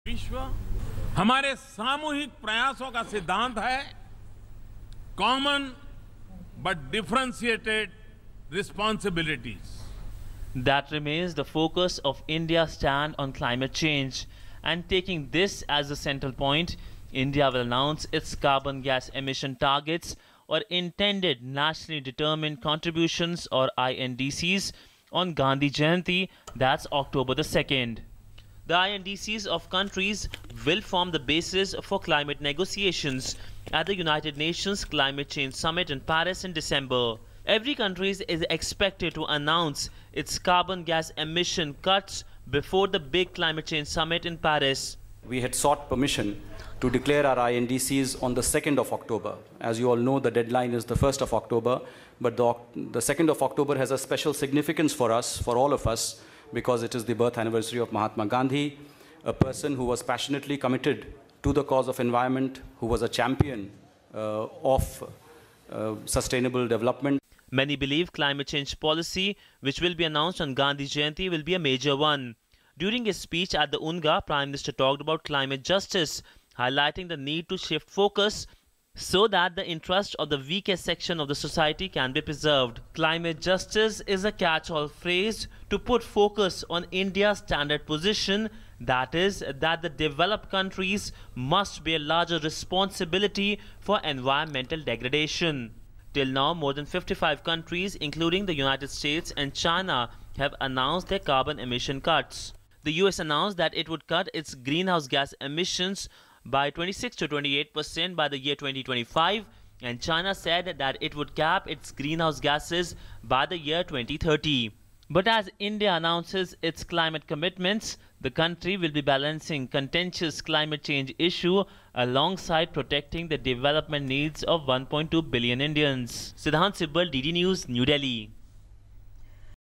विश्व हमारे सामूहिक प्रयासों का सिद्धांत है common but differentiated responsibilities. That remains the focus of India's stand on climate change. And taking this as the central point, India will announce its carbon gas emission targets or intended nationally determined contributions or INDCs on Gandhi Jayanti, that's October the 2nd. The INDCs of countries will form the basis for climate negotiations at the United Nations Climate Change Summit in Paris in December. Every country is expected to announce its carbon gas emission cuts before the big climate change summit in Paris. We had sought permission to declare our INDCs on the 2nd of October. As you all know, the deadline is the 1st of October, but the 2nd of October has a special significance for us, for all of us, because it is the birth anniversary of Mahatma Gandhi, a person who was passionately committed to the cause of environment, who was a champion of sustainable development. Many believe climate change policy, which will be announced on Gandhi Jayanti, will be a major one. During his speech at the UNGA, Prime Minister talked about climate justice, highlighting the need to shift focus so that the interests of the weakest section of the society can be preserved. Climate justice is a catch-all phrase to put focus on India's standard position, that is, that the developed countries must bear larger responsibility for environmental degradation. Till now, more than 55 countries, including the United States and China, have announced their carbon emission cuts. The US announced that it would cut its greenhouse gas emissions by 26 to 28% by the year 2025, and China said that it would cap its greenhouse gases by the year 2030. But as India announces its climate commitments, the country will be balancing contentious climate change issue alongside protecting the development needs of 1.2 billion Indians. Siddhant Sibbal, DD News, New Delhi.